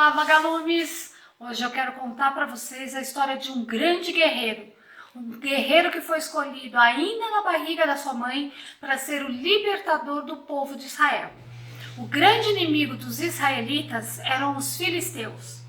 Olá, vagalumes! Hoje eu quero contar para vocês a história de um grande guerreiro. Um guerreiro que foi escolhido ainda na barriga da sua mãe para ser o libertador do povo de Israel. O grande inimigo dos israelitas eram os filisteus.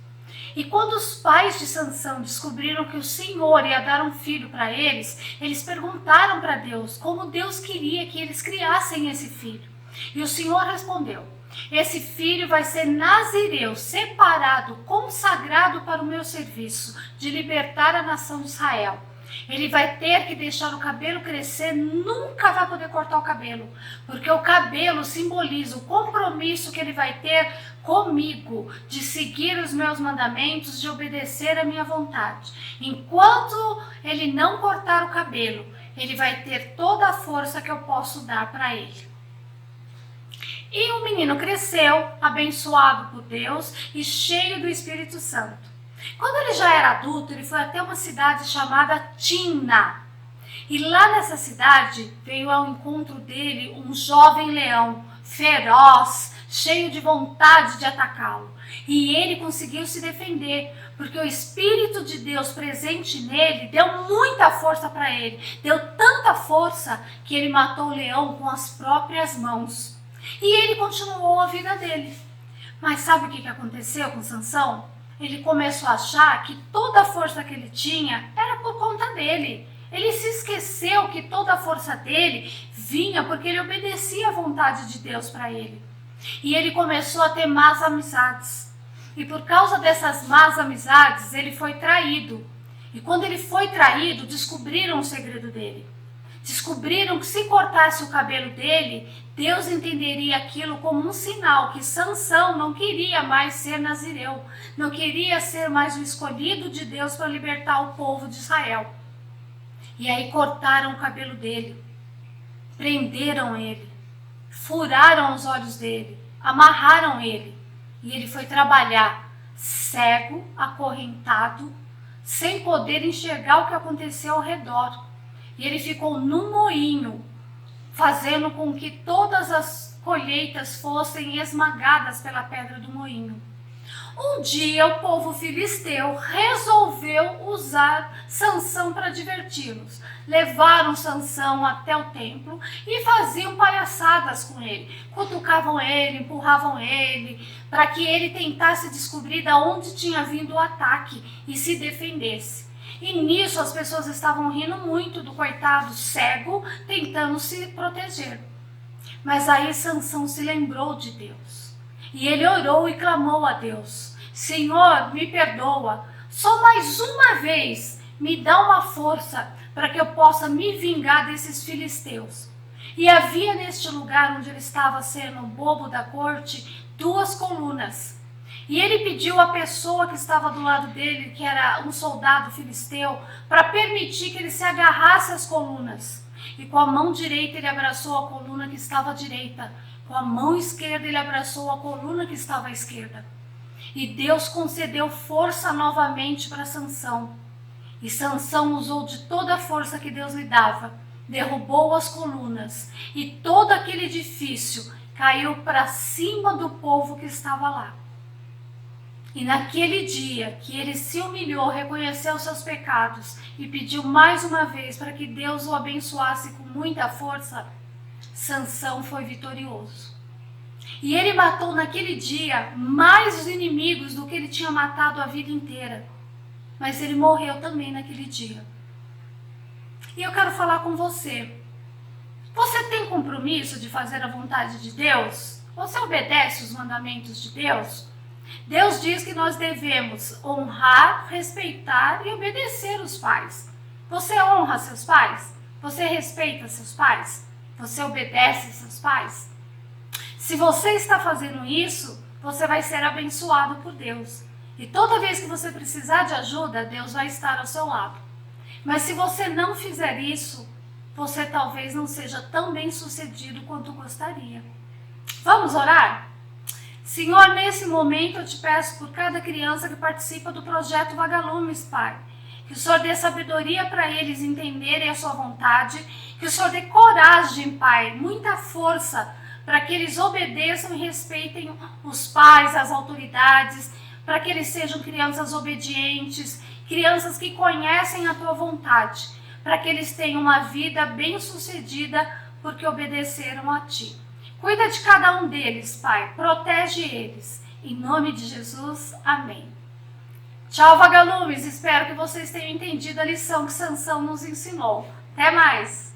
E quando os pais de Sansão descobriram que o Senhor ia dar um filho para eles perguntaram para Deus como Deus queria que eles criassem esse filho. E o Senhor respondeu: esse filho vai ser nazireu, separado, consagrado para o meu serviço, de libertar a nação de Israel. Ele vai ter que deixar o cabelo crescer, nunca vai poder cortar o cabelo, porque o cabelo simboliza o compromisso que ele vai ter comigo, de seguir os meus mandamentos, de obedecer a minha vontade. Enquanto ele não cortar o cabelo, ele vai ter toda a força que eu posso dar para ele. E o menino cresceu, abençoado por Deus e cheio do Espírito Santo. Quando ele já era adulto, ele foi até uma cidade chamada Timna. E lá nessa cidade veio ao encontro dele um jovem leão, feroz, cheio de vontade de atacá-lo. E ele conseguiu se defender, porque o Espírito de Deus presente nele deu muita força para ele. Deu tanta força que ele matou o leão com as próprias mãos. E ele continuou a vida dele. Mas sabe o que aconteceu com Sansão? Ele começou a achar que toda a força que ele tinha era por conta dele. Ele se esqueceu que toda a força dele vinha porque ele obedecia à vontade de Deus para ele. E ele começou a ter más amizades. E por causa dessas más amizades, ele foi traído. E quando ele foi traído, descobriram o segredo dele. Descobriram que se cortasse o cabelo dele, Deus entenderia aquilo como um sinal que Sansão não queria mais ser nazireu, não queria ser mais o escolhido de Deus para libertar o povo de Israel. E aí cortaram o cabelo dele, prenderam ele, furaram os olhos dele, amarraram ele, e ele foi trabalhar cego, acorrentado, sem poder enxergar o que aconteceu ao redor. E ele ficou num moinho, fazendo com que todas as colheitas fossem esmagadas pela pedra do moinho. Um dia o povo filisteu resolveu usar Sansão para diverti-los. Levaram Sansão até o templo e faziam palhaçadas com ele. Cutucavam ele, empurravam ele, para que ele tentasse descobrir de onde tinha vindo o ataque e se defendesse. E nisso as pessoas estavam rindo muito do coitado cego, tentando se proteger. Mas aí Sansão se lembrou de Deus. E ele orou e clamou a Deus: Senhor, me perdoa, só mais uma vez me dá uma força para que eu possa me vingar desses filisteus. E havia neste lugar onde ele estava sendo o bobo da corte, 2 colunas. E ele pediu à pessoa que estava do lado dele, que era um soldado filisteu, para permitir que ele se agarrasse às colunas. E com a mão direita ele abraçou a coluna que estava à direita. Com a mão esquerda ele abraçou a coluna que estava à esquerda. E Deus concedeu força novamente para Sansão. E Sansão usou de toda a força que Deus lhe dava, derrubou as colunas, e todo aquele edifício caiu para cima do povo que estava lá. E naquele dia que ele se humilhou, reconheceu seus pecados e pediu mais uma vez para que Deus o abençoasse com muita força, Sansão foi vitorioso. E ele matou naquele dia mais inimigos do que ele tinha matado a vida inteira. Mas ele morreu também naquele dia. E eu quero falar com você. Você tem compromisso de fazer a vontade de Deus? Você obedece os mandamentos de Deus? Deus diz que nós devemos honrar, respeitar e obedecer os pais. Você honra seus pais? Você respeita seus pais? Você obedece seus pais? Se você está fazendo isso, você vai ser abençoado por Deus. E toda vez que você precisar de ajuda, Deus vai estar ao seu lado. Mas se você não fizer isso, você talvez não seja tão bem sucedido quanto gostaria. Vamos orar? Senhor, nesse momento eu te peço por cada criança que participa do projeto Vagalumes, Pai. Que o Senhor dê sabedoria para eles entenderem a sua vontade. Que o Senhor dê coragem, Pai, muita força para que eles obedeçam e respeitem os pais, as autoridades. para que eles sejam crianças obedientes, crianças que conhecem a tua vontade, para que eles tenham uma vida bem-sucedida porque obedeceram a ti. Cuida de cada um deles, Pai, protege eles. Em nome de Jesus, amém. Tchau, vagalumes, espero que vocês tenham entendido a lição que Sansão nos ensinou. Até mais!